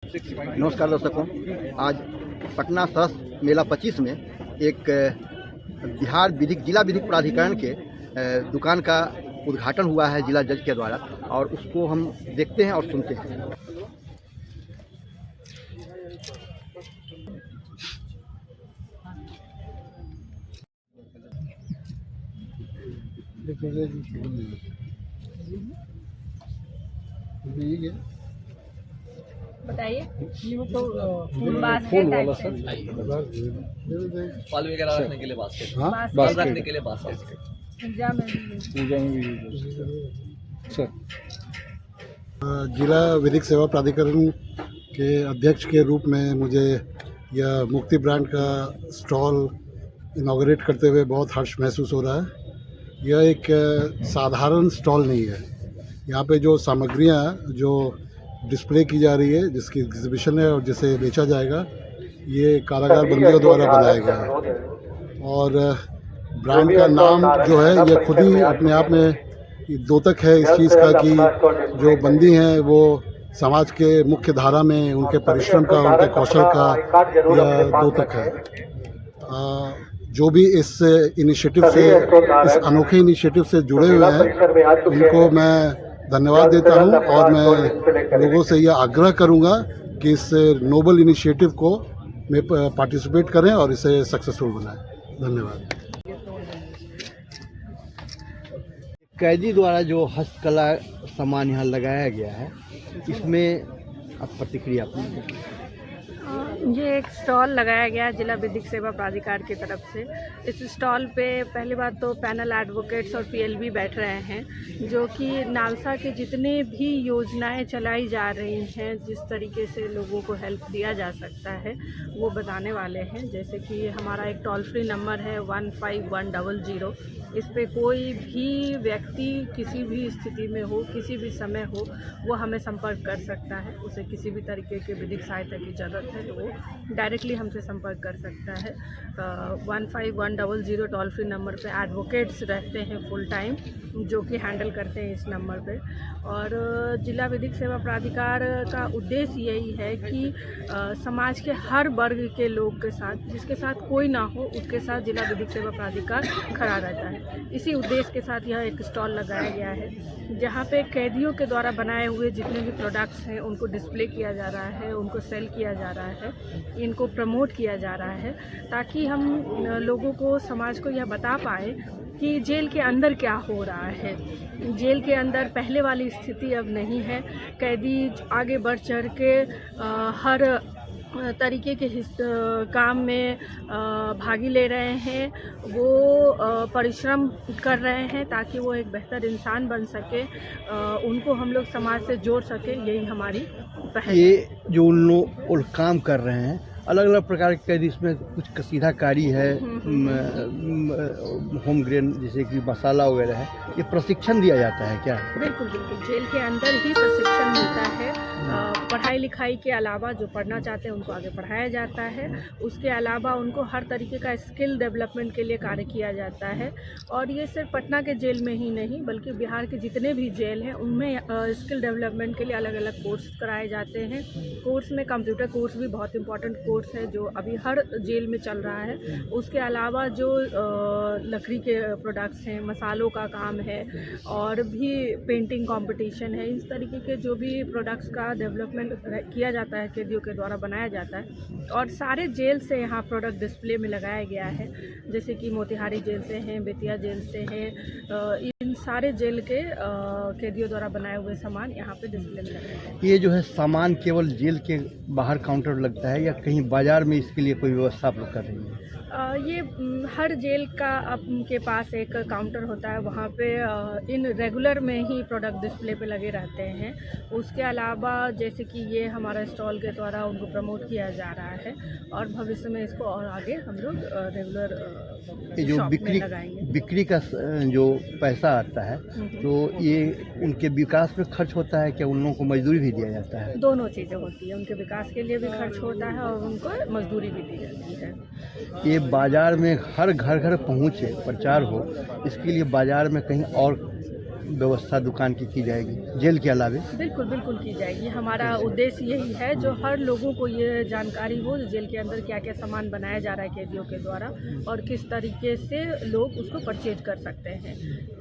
नमस्कार दर्शकों, आज पटना सरस मेला 25 में एक बिहार विधिक जिला विधिक प्राधिकरण के दुकान का उद्घाटन हुआ है जिला जज के द्वारा, और उसको हम देखते हैं और सुनते हैं। बताइए। तो फूल वाला सर, फल वगैरह रखने के लिए बास्केट, बास्केट रखने के लिए बास्केट, पूजा में भी सर। जिला विधिक सेवा प्राधिकरण के अध्यक्ष के रूप में मुझे यह मुक्ति ब्रांड का स्टॉल इनॉग्रेट करते हुए बहुत हर्ष महसूस हो रहा है। यह एक साधारण स्टॉल नहीं है। यहाँ पे जो सामग्रियाँ जो डिस्प्ले की जा रही है, जिसकी एग्जीबिशन है और जिसे बेचा जाएगा, ये कारागार बंदियों द्वारा बनाया गया है। और ब्रांड का नाम जो है ये खुद ही अपने आप में द्योतक है इस चीज़ का कि जो बंदी हैं वो समाज के मुख्य धारा में उनके परिश्रम का, उनके कौशल का यह द्योतक है। जो भी इस इनिशिएटिव से, इस अनोखे इनिशिएटिव से जुड़े हुए हैं, उनको मैं धन्यवाद देता हूं, और मैं लोगों से यह आग्रह करूंगा कि इस नोबल इनिशिएटिव को में पार्टिसिपेट करें और इसे सक्सेसफुल बनाएं। धन्यवाद। कैदी द्वारा जो हस्तकला सामान यहाँ लगाया गया है, इसमें आप प्रतिक्रिया अपनी। ये एक स्टॉल लगाया गया है जिला विधिक सेवा प्राधिकार की तरफ से। इस स्टॉल पे पहली बात तो पैनल एडवोकेट्स और पीएलबी बैठ रहे हैं, जो कि नालसा के जितने भी योजनाएं चलाई जा रही हैं, जिस तरीके से लोगों को हेल्प दिया जा सकता है, वो बताने वाले हैं। जैसे कि हमारा एक टोल फ्री नंबर है 15100। इस पे कोई भी व्यक्ति किसी भी स्थिति में हो, किसी भी समय हो, वो हमें संपर्क कर सकता है। उसे किसी भी तरीके के विधिक सहायता की ज़रूरत है तो वो डायरेक्टली हमसे संपर्क कर सकता है। 15100 टोल फ्री नंबर पे एडवोकेट्स रहते हैं फुल टाइम, जो कि हैंडल करते हैं इस नंबर पे। और जिला विधिक सेवा प्राधिकार का उद्देश्य यही है कि समाज के हर वर्ग के लोग के साथ, जिसके साथ कोई ना हो, उसके साथ जिला विधिक सेवा प्राधिकार खड़ा रहता है। इसी उद्देश्य के साथ यह एक स्टॉल लगाया गया है, जहाँ पे कैदियों के द्वारा बनाए हुए जितने भी प्रोडक्ट्स हैं उनको डिस्प्ले किया जा रहा है, उनको सेल किया जा रहा है, इनको प्रमोट किया जा रहा है, ताकि हम लोगों को, समाज को यह बता पाए कि जेल के अंदर क्या हो रहा है। जेल के अंदर पहले वाली स्थिति अब नहीं है। कैदी आगे बढ़ चढ़ के हर तरीके के काम में भागी ले रहे हैं। वो परिश्रम कर रहे हैं ताकि वो एक बेहतर इंसान बन सके, उनको हम लोग समाज से जोड़ सके। यही हमारी पहल है। ये जो उन लोग काम कर रहे हैं, अलग अलग प्रकार के कैदी, इसमें कुछ कसीदाकारी है, होम ग्रेन जैसे कि मसाला वगैरह है, ये प्रशिक्षण दिया जाता है क्या? बिल्कुल बिल्कुल, जेल के अंदर ही प्रशिक्षण मिलता है। पढ़ाई लिखाई के अलावा जो पढ़ना चाहते हैं उनको आगे पढ़ाया जाता है। उसके अलावा उनको हर तरीके का स्किल डेवलपमेंट के लिए कार्य किया जाता है। और ये सिर्फ पटना के जेल में ही नहीं, बल्कि बिहार के जितने भी जेल हैं उनमें स्किल डेवलपमेंट के लिए अलग अलग कोर्स कराए जाते हैं। कोर्स में कंप्यूटर कोर्स भी बहुत इंपॉर्टेंट कोर्स है, जो अभी हर जेल में चल रहा है। उसके अलावा जो लकड़ी के प्रोडक्ट्स हैं, मसालों का काम है, और भी पेंटिंग कंपटीशन है, इस तरीके के जो भी प्रोडक्ट्स का डेवलपमेंट किया जाता है, कैदियों के द्वारा बनाया जाता है। और सारे जेल से यहाँ प्रोडक्ट डिस्प्ले में लगाया गया है, जैसे कि मोतिहारी जेल से हैं, बेतिया जेल से हैं, इन सारे जेल के कैदियों द्वारा बनाए हुए सामान यहाँ पे डिस्प्ले में लगाया गया है। ये जो है सामान केवल जेल के बाहर काउंटर लगता है या कहीं बाजार में इसके लिए कोई व्यवस्था आप लोग कर रही है? ये हर जेल का आपके पास एक काउंटर होता है, वहाँ पे इन रेगुलर में ही प्रोडक्ट डिस्प्ले पे लगे रहते हैं। उसके अलावा जैसे कि ये हमारा स्टॉल के द्वारा उनको प्रमोट किया जा रहा है, और भविष्य में इसको और आगे हम लोग रेगुलर जो बिक्री का जो पैसा आता है, तो ये उनके विकास में खर्च होता है क्या? उन लोगों को मजदूरी भी दिया जाता है? दोनों चीज़ें होती है, उनके विकास के लिए भी खर्च होता है और उनको मजदूरी भी दी जाती है। ये बाज़ार में हर घर घर पहुँचे, प्रचार हो, इसके लिए बाज़ार में कहीं और व्यवस्था दुकान की जाएगी जेल के अलावे? बिल्कुल बिल्कुल की जाएगी। हमारा उद्देश्य यही है जो हर लोगों को ये जानकारी हो जेल के अंदर क्या क्या सामान बनाया जा रहा है कैदियों के द्वारा और किस तरीके से लोग उसको परचेज कर सकते हैं,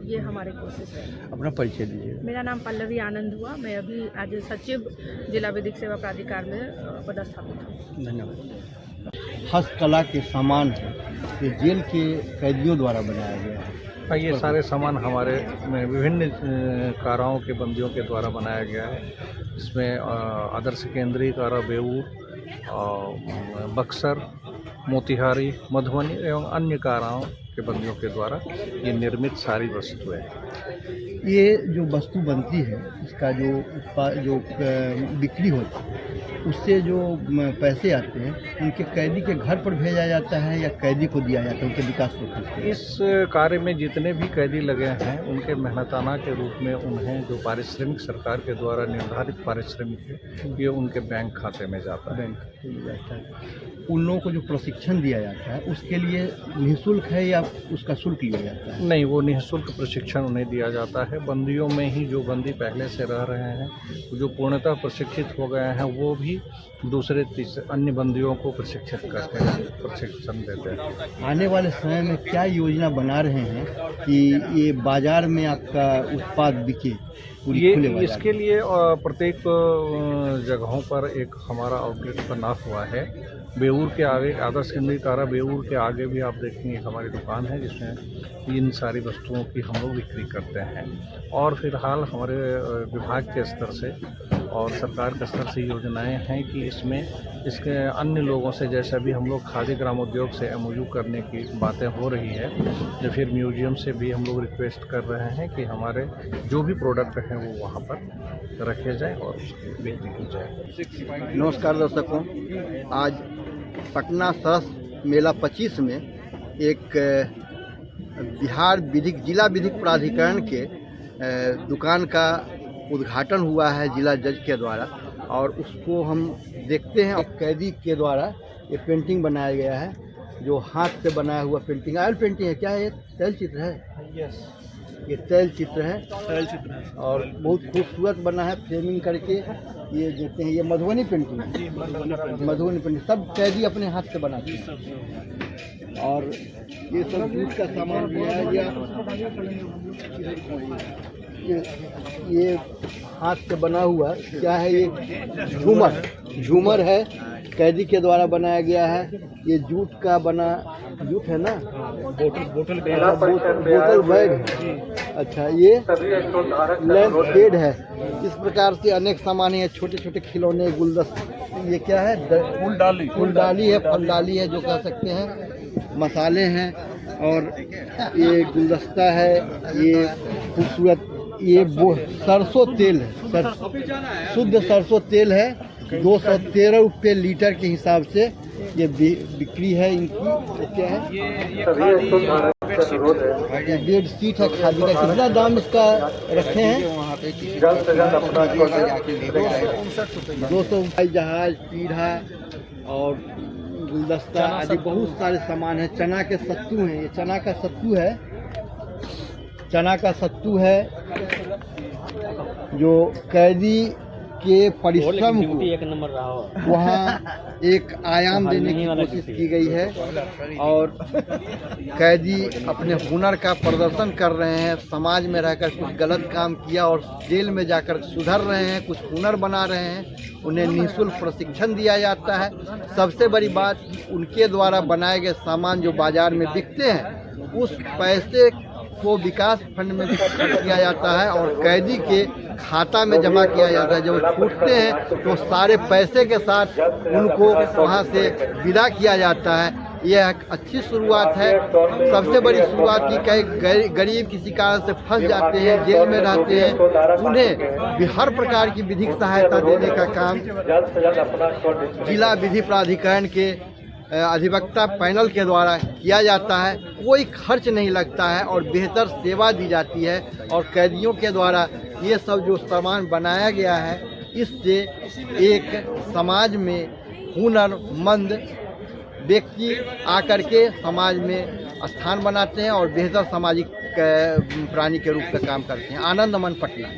ये हमारी कोशिश है। अपना परिचय दीजिए। मेरा नाम पल्लवी आनंद हुआ, मैं अभी आज सचिव जिला विधिक सेवा प्राधिकार में पदस्थापित हूँ। धन्यवाद। हस्तकला के सामान है ये जेल के कैदियों द्वारा बनाया गया है। ये सारे सामान हमारे विभिन्न काराओं के बंदियों के द्वारा बनाया गया है, जिसमें आदर्श केंद्रीय कारा बेऊर, बक्सर, मोतिहारी, मधुबनी एवं अन्य काराओं के बंदियों के द्वारा ये निर्मित सारी वस्तुएं। ये जो वस्तु बनती है इसका जो बिक्री होती है उससे जो पैसे आते हैं उनके कैदी के घर पर भेजा जाता है या कैदी को दिया जाता है उनके विकास को खर्च? इस कार्य में जितने भी कैदी लगे हैं उनके मेहनताना के रूप में उन्हें जो पारिश्रमिक सरकार के द्वारा निर्धारित पारिश्रमिक है ये उनके बैंक खाते में जाता है। उन लोगों को जो प्रशिक्षण दिया जाता है उसके लिए निःशुल्क है या उसका शुल्क लिया जाता है? नहीं, वो निःशुल्क प्रशिक्षण उन्हें दिया जाता है। बंदियों में ही जो बंदी पहले से रह रहे हैं जो पूर्णतः प्रशिक्षित हो गए हैं वो भी दूसरे अन्य बंदियों को प्रशिक्षित करते हैं, प्रशिक्षण देते हैं। आने वाले समय में क्या योजना बना रहे हैं कि ये बाजार में आपका उत्पाद बिके? ये इसके लिए प्रत्येक जगहों पर एक हमारा आउटलेट बना हुआ है। बेऊर के आगे आदर्श केंद्रीय कारा बेऊर के आगे भी आप देखेंगे हमारी दुकान है जिसमें इन सारी वस्तुओं की हम लोग बिक्री करते हैं। और फिलहाल हमारे विभाग के स्तर से और सरकार के स्तर से योजनाएं हैं कि इसके अन्य लोगों से जैसे अभी हम लोग खादी ग्रामोद्योग से MOU करने की बातें हो रही है, या फिर म्यूजियम से भी हम लोग रिक्वेस्ट कर रहे हैं कि हमारे जो भी प्रोडक्ट हैं वो वहाँ पर रखे जाएं और उसकी बिक्री की जाए। नमस्कार दर्शकों, आज पटना सरस मेला 25 में एक बिहार विधिक जिला विधिक प्राधिकरण के दुकान का उद्घाटन हुआ है जिला जज के द्वारा और उसको हम देखते हैं। कैदी के द्वारा ये पेंटिंग बनाया गया है जो हाथ से बनाया हुआ पेंटिंग, ऑयल पेंटिंग है। क्या है ये? तैल चित्र है? यस, ये तैल चित्र है। और बहुत खूबसूरत बना है फ्रेमिंग करके। ये देखते हैं ये मधुबनी पेंटिंग है। मधुबनी पेंटिंग सब कैदी अपने हाथ से बनाते हैं। और ये सब जूट का सामान बनाया गया। ये हाथ से बना हुआ क्या है? ये झूमर है, कैदी के द्वारा बनाया गया है। ये जूट का बना, जूट है ना, बोतल बैग है। अच्छा, ये लैंप शेड है। इस प्रकार से अनेक सामान है, छोटे छोटे खिलौने, गुलदस्ते। ये क्या है? फूलडाली है, फलडाली है जो कह सकते हैं। मसाले हैं और ये गुलदस्ता है। ये खूबसूरत ये सरसों तेल है, शुद्ध सरसों तेल है। 213 रुपये लीटर के हिसाब से ये बिक्री है इनकी। क्या है? ये बेड शीट है खादी का। कितना दाम इसका रखे हैं? 200। जहाज, पीढ़ा और गुलदस्ता आदि बहुत सारे सामान है। चना के सत्तू हैं। ये चना का सत्तू है। चना का सत्तू है जो कैदी के परिश्रम को एक नंबर रहा वहाँ एक आयाम देने की कोशिश की गई है और कैदी अपने हुनर का प्रदर्शन कर रहे हैं। समाज में रहकर कुछ गलत काम किया और जेल में जाकर सुधर रहे हैं, कुछ हुनर बना रहे हैं। उन्हें निःशुल्क प्रशिक्षण दिया जाता है। सबसे बड़ी बात, उनके द्वारा बनाए गए सामान जो बाजार में बिकते हैं उस पैसे को विकास फंड में किया जाता है और कैदी के खाता में जमा किया जाता है। जब छूटते हैं तो सारे पैसे के साथ उनको वहां से विदा किया जाता है। यह एक अच्छी शुरुआत है। सबसे बड़ी शुरुआत की कई गरीब किसी कारण से फंस जाते हैं, जेल में रहते हैं, उन्हें भी हर प्रकार की विधिक सहायता देने का काम जिला विधि प्राधिकरण के अधिवक्ता पैनल के द्वारा किया जाता है। कोई खर्च नहीं लगता है और बेहतर सेवा दी जाती है। और कैदियों के द्वारा ये सब जो सामान बनाया गया है इससे एक समाज में हुनरमंद व्यक्ति आकर के समाज में स्थान बनाते हैं और बेहतर सामाजिक प्राणी के रूप में काम करते हैं। आनंद मन पटना।